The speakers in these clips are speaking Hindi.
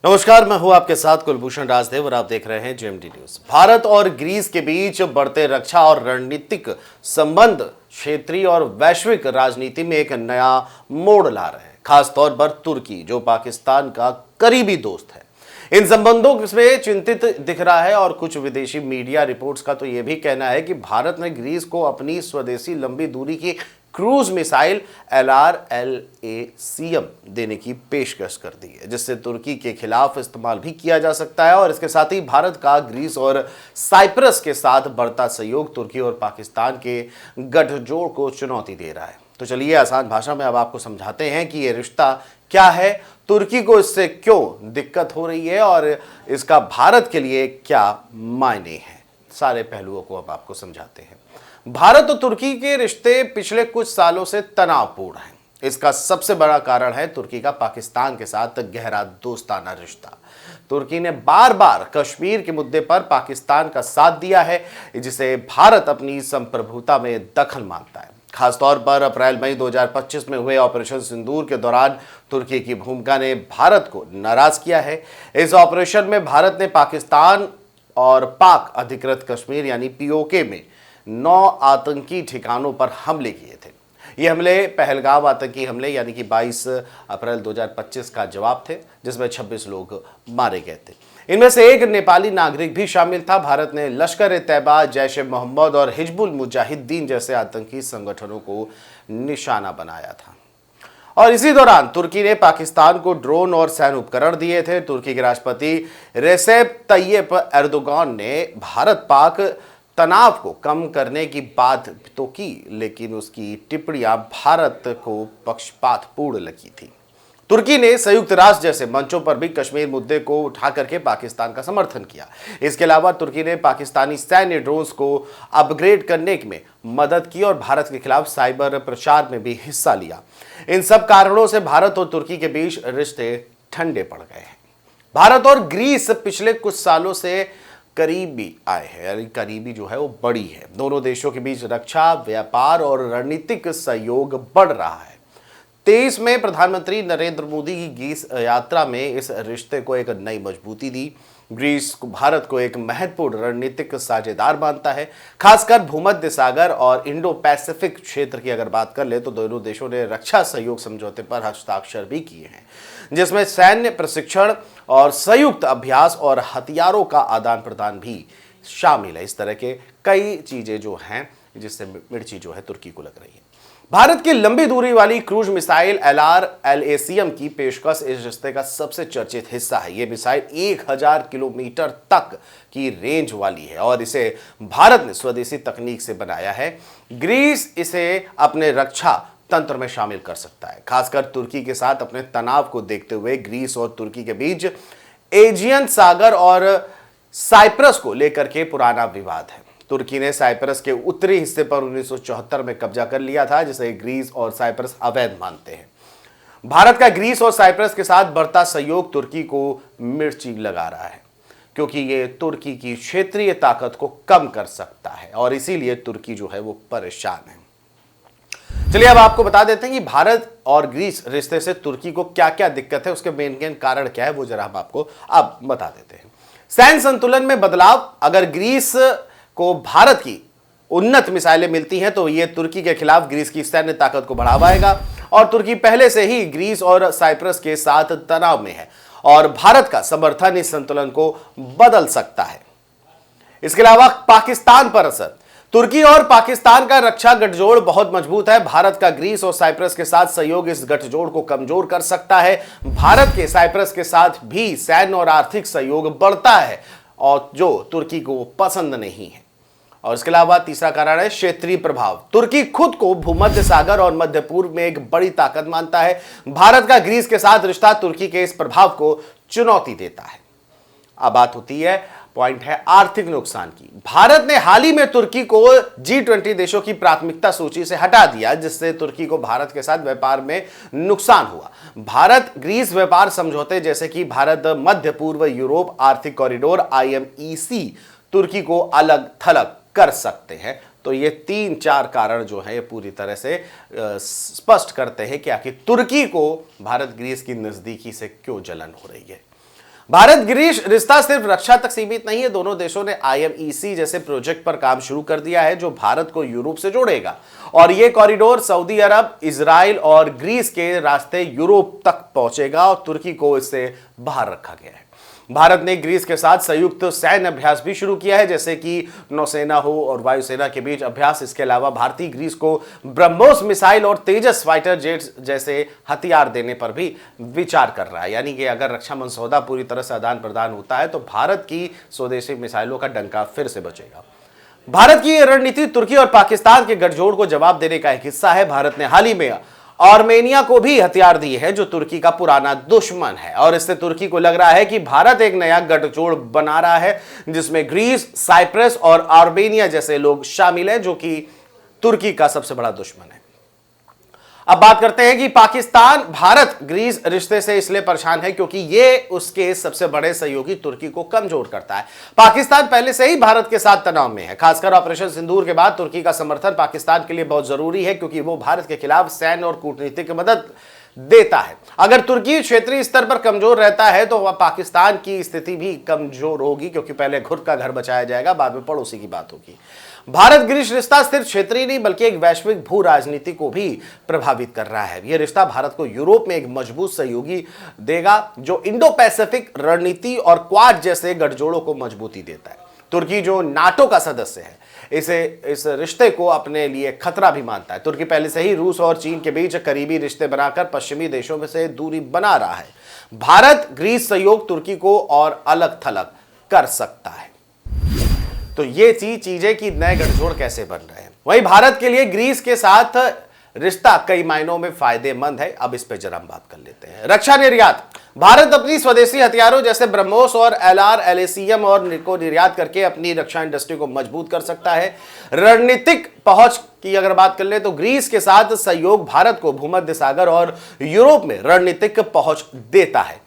नमस्कार, मैं हूं आपके साथ कुलभूषण राजदेव और आप देख रहे हैं जेएमडी न्यूज। भारत और ग्रीस के बीच बढ़ते रक्षा और रणनीतिक संबंध क्षेत्रीय और वैश्विक राजनीति में एक नया मोड़ ला रहे हैं। खासतौर पर तुर्की, जो पाकिस्तान का करीबी दोस्त है, इन संबंधों में चिंतित दिख रहा है और कुछ विदेशी मीडिया रिपोर्ट्स का तो यह भी कहना है कि भारत ने ग्रीस को अपनी स्वदेशी लंबी दूरी की क्रूज मिसाइल LRLACM देने की पेशकश कर दी है, जिससे तुर्की के खिलाफ इस्तेमाल भी किया जा सकता है। और इसके साथ ही भारत का ग्रीस और साइप्रस के साथ बढ़ता सहयोग तुर्की और पाकिस्तान के गठजोड़ को चुनौती दे रहा है। तो चलिए आसान भाषा में अब आपको समझाते हैं कि ये रिश्ता क्या है, तुर्की को इससे क्यों दिक्कत हो रही है और इसका भारत के लिए क्या मायने हैं। सारे पहलुओं को अब आपको समझाते हैं। भारत और तुर्की के रिश्ते पिछले कुछ सालों से तनावपूर्ण हैं। इसका सबसे बड़ा कारण है तुर्की का पाकिस्तान के साथ गहरा दोस्ताना रिश्ता। तुर्की ने बार बार कश्मीर के मुद्दे पर पाकिस्तान का साथ दिया है, जिसे भारत अपनी संप्रभुता में दखल मानता है। खासतौर पर अप्रैल-मई 2025 में हुए ऑपरेशन सिंदूर के दौरान तुर्की की भूमिका ने भारत को नाराज किया है। इस ऑपरेशन में भारत ने पाकिस्तान और पाक अधिकृत कश्मीर यानी POK में 9 आतंकी ठिकानों पर हमले किए थे। ये हमले पहलगाम आतंकी हमले यानी कि 22 अप्रैल 2025 का जवाब थे, जिसमें 26 लोग मारे गए थे। इनमें से एक नेपाली नागरिक भी शामिल था। भारत ने लश्कर-ए-तैयबा, जैश-ए-मोहम्मद और हिजबुल मुजाहिदीन जैसे आतंकी संगठनों को निशाना बनाया था। और इसी दौरान तुर्की ने पाकिस्तान को ड्रोन और सैन्य उपकरण दिए थे। तुर्की के राष्ट्रपति रेसेप तैयप एर्दोगान ने भारत पाक तनाव को कम करने की बात तो की, लेकिन उसकी टिप्पणियां भारत को पक्षपातपूर्ण लगी थी। तुर्की ने संयुक्त राष्ट्र जैसे मंचों पर भी कश्मीर मुद्दे को उठा करके पाकिस्तान का समर्थन किया। इसके अलावा तुर्की ने पाकिस्तानी सैन्य ड्रोन्स को अपग्रेड करने में मदद की और भारत के खिलाफ साइबर प्रचार में भी हिस्सा लिया। इन सब कारणों से भारत और तुर्की के बीच रिश्ते ठंडे पड़ गए हैं। भारत और ग्रीस पिछले कुछ सालों से करीबी आए हैं, यानी करीबी जो है वो बड़ी है। दोनों देशों के बीच रक्षा, व्यापार और रणनीतिक सहयोग बढ़ रहा है। 23 में प्रधानमंत्री नरेंद्र मोदी की ग्रीस यात्रा में इस रिश्ते को एक नई मजबूती दी। ग्रीस भारत को एक महत्वपूर्ण रणनीतिक साझेदार मानता है। खासकर भूमध्य सागर और इंडो पैसिफिक क्षेत्र की अगर बात कर ले तो दोनों देशों ने रक्षा सहयोग समझौते पर हस्ताक्षर भी किए हैं, जिसमें सैन्य प्रशिक्षण और संयुक्त अभ्यास और हथियारों का आदान प्रदान भी शामिल है। इस तरह के कई चीजें जो हैं जिससे मिर्ची जो है तुर्की को लग रही है। भारत की लंबी दूरी वाली क्रूज मिसाइल LRLACM की पेशकश इस रिश्ते का सबसे चर्चित हिस्सा है। यह मिसाइल 1000 किलोमीटर तक की रेंज वाली है और इसे भारत ने स्वदेशी तकनीक से बनाया है। ग्रीस इसे अपने रक्षा तंत्र में शामिल कर सकता है। खासकर तुर्की के साथ अपने तनाव को देखते हुए ग्रीस और तुर्की के बीच एजियन सागर और साइप्रस को लेकर के पुराना विवाद है। तुर्की ने साइप्रस के उत्तरी हिस्से पर 1974 में कब्जा कर लिया था, जिसे ग्रीस और साइप्रस अवैध मानते हैं। भारत का ग्रीस और साइप्रस के साथ बढ़ता सहयोग तुर्की को मिर्ची लगा रहा है, क्योंकि ये तुर्की की क्षेत्रीय ताकत को कम कर सकता है और इसीलिए तुर्की जो है वो परेशान है। चलिए अब आपको बता देते हैं कि भारत और ग्रीस रिश्ते से तुर्की को क्या क्या दिक्कत है, उसके मेन कारण क्या है, वो जरा हम आपको अब बता देते हैं। सैन्य संतुलन में बदलाव। अगर ग्रीस को भारत की उन्नत मिसाइलें मिलती हैं तो यह तुर्की के खिलाफ ग्रीस की सैन्य ताकत को बढ़ावाएगा और तुर्की पहले से ही ग्रीस और साइप्रस के साथ तनाव में है और भारत का समर्थन इस संतुलन को बदल सकता है। इसके अलावा पाकिस्तान पर असर। तुर्की और पाकिस्तान का रक्षा गठजोड़ बहुत मजबूत है। भारत का ग्रीस और साइप्रस के साथ सहयोग इस गठजोड़ को कमजोर कर सकता है। भारत के साइप्रस के साथ भी सैन्य और आर्थिक सहयोग बढ़ता है और जो तुर्की को पसंद नहीं है। और इसके अलावा तीसरा कारण है क्षेत्रीय प्रभाव। तुर्की खुद को भूमध्य सागर और मध्य पूर्व में एक बड़ी ताकत मानता है। भारत का ग्रीस के साथ रिश्ता तुर्की के इस प्रभाव को चुनौती देता है। अब बात होती है, पॉइंट है आर्थिक नुकसान की। भारत ने हाल ही में तुर्की को G20 देशों की प्राथमिकता सूची से हटा दिया, जिससे तुर्की को भारत के साथ व्यापार में नुकसान हुआ। भारत ग्रीस व्यापार समझौते जैसे कि भारत मध्य पूर्व यूरोप आर्थिक कॉरिडोर IMEC तुर्की को अलग थलग कर सकते हैं। तो ये 3-4 कारण जो है पूरी तरह से स्पष्ट करते हैं कि आखिर तुर्की को भारत ग्रीस की नजदीकी से क्यों जलन हो रही है। भारत ग्रीस रिश्ता सिर्फ रक्षा तक सीमित नहीं है। दोनों देशों ने IMEC जैसे प्रोजेक्ट पर काम शुरू कर दिया है जो भारत को यूरोप से जोड़ेगा, और यह कॉरिडोर सऊदी अरब, इजराइल और ग्रीस के रास्ते यूरोप तक पहुंचेगा और तुर्की को इससे बाहर रखा गया है। भारत ने ग्रीस के साथ संयुक्त सैन्य अभ्यास भी शुरू किया है, जैसे कि नौसेना हो और वायुसेना के बीच अभ्यास। इसके अलावा भारतीय ग्रीस को ब्रह्मोस मिसाइल और तेजस फाइटर जेट्स जैसे हथियार देने पर भी विचार कर रहा है। यानी कि अगर रक्षा मसौदा पूरी तरह से आदान प्रदान होता है तो भारत की स्वदेशी मिसाइलों का डंका फिर से बचेगा। भारत की यह रणनीति तुर्की और पाकिस्तान के गठजोड़ को जवाब देने का एक हिस्सा है। भारत ने हाल ही में आर्मेनिया को भी हथियार दिए हैं जो तुर्की का पुराना दुश्मन है, और इससे तुर्की को लग रहा है कि भारत एक नया गठजोड़ बना रहा है जिसमें ग्रीस, साइप्रस और आर्मेनिया जैसे लोग शामिल हैं जो कि तुर्की का सबसे बड़ा दुश्मन है। अब बात करते हैं कि पाकिस्तान भारत ग्रीस रिश्ते से इसलिए परेशान है क्योंकि यह उसके सबसे बड़े सहयोगी तुर्की को कमजोर करता है। पाकिस्तान पहले से ही भारत के साथ तनाव में है। खासकर ऑपरेशन सिंदूर के बाद तुर्की का समर्थन पाकिस्तान के लिए बहुत जरूरी है क्योंकि वो भारत के खिलाफ सैन्य और कूटनीतिक मदद देता है। अगर तुर्की क्षेत्रीय स्तर पर कमजोर रहता है तो वह पाकिस्तान की स्थिति भी कमजोर होगी, क्योंकि पहले खुद का घर बचाया जाएगा, बाद में पड़ोसी की बात होगी। भारत ग्रीस रिश्ता सिर्फ क्षेत्रीय नहीं बल्कि एक वैश्विक भू राजनीति को भी प्रभावित कर रहा है। यह रिश्ता भारत को यूरोप में एक मजबूत सहयोगी देगा जो इंडो पैसिफिक रणनीति और क्वाड जैसे गठजोड़ों को मजबूती देता है। तुर्की जो नाटो का सदस्य है इस रिश्ते को अपने लिए खतरा भी मानता है। तुर्की पहले से ही रूस और चीन के बीच करीबी रिश्ते बनाकर पश्चिमी देशों में से दूरी बना रहा है। भारत ग्रीस सहयोग तुर्की को और अलग थलग कर सकता है। तो ये चीजें कि नए गठजोड़ कैसे बन रहे हैं। वहीं भारत के लिए ग्रीस के साथ रिश्ता कई मायनों में फायदेमंद है। अब इस पे जरा हम बात कर लेते हैं। रक्षा निर्यात। भारत अपनी स्वदेशी हथियारों जैसे ब्रह्मोस और LR, LACM और को निर्यात करके अपनी रक्षा इंडस्ट्री को मजबूत कर सकता है। रणनीतिक पहुंच की अगर बात कर ले तो ग्रीस के साथ सहयोग भारत को भूमध्य सागर और यूरोप में रणनीतिक पहुंच देता है।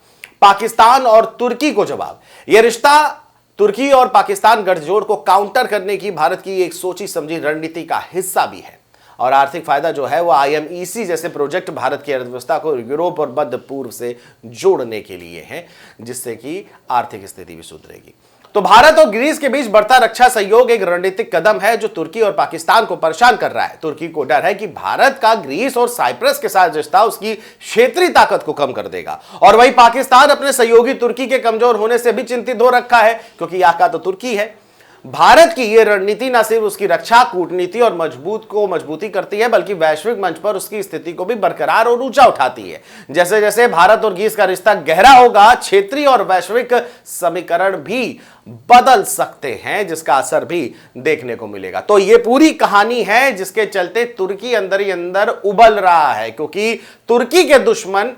पाकिस्तान और तुर्की को जवाब। यह रिश्ता तुर्की और पाकिस्तान गठजोड़ को काउंटर करने की भारत की एक सोची समझी रणनीति का हिस्सा भी है, और आर्थिक फायदा जो है वो IMEC जैसे प्रोजेक्ट भारत की अर्थव्यवस्था को यूरोप और मध्य पूर्व से जोड़ने के लिए है, जिससे कि आर्थिक स्थिति भी सुधरेगी। तो भारत और ग्रीस के बीच बढ़ता रक्षा सहयोग एक रणनीतिक कदम है जो तुर्की और पाकिस्तान को परेशान कर रहा है। तुर्की को डर है कि भारत का ग्रीस और साइप्रस के साथ रिश्ता उसकी क्षेत्रीय ताकत को कम कर देगा, और वही पाकिस्तान अपने सहयोगी तुर्की के कमजोर होने से भी चिंतित हो रखा है क्योंकि यहाँ तो तुर्की है। भारत की यह रणनीति न सिर्फ उसकी रक्षा कूटनीति और मजबूती करती है बल्कि वैश्विक मंच पर उसकी स्थिति को भी बरकरार और ऊंचा उठाती है। जैसे जैसे भारत और ग्रीस का रिश्ता गहरा होगा, क्षेत्रीय और वैश्विक समीकरण भी बदल सकते हैं, जिसका असर भी देखने को मिलेगा। तो यह पूरी कहानी है जिसके चलते तुर्की अंदर ही अंदर उबल रहा है, क्योंकि तुर्की के दुश्मन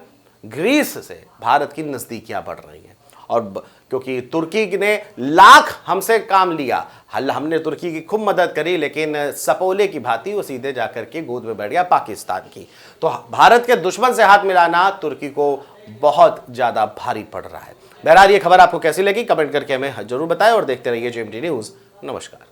ग्रीस से भारत की नजदीकियां बढ़ रही हैं, और क्योंकि तुर्की ने लाख हमसे काम लिया, हमने तुर्की की खूब मदद करी, लेकिन सपोले की भांति वो सीधे जाकर के गोद में बैठ गया पाकिस्तान की। तो भारत के दुश्मन से हाथ मिलाना तुर्की को बहुत ज्यादा भारी पड़ रहा है। बहरहाल ये खबर आपको कैसी लगी कमेंट करके हमें जरूर बताएं और देखते रहिए GMT न्यूज़। नमस्कार।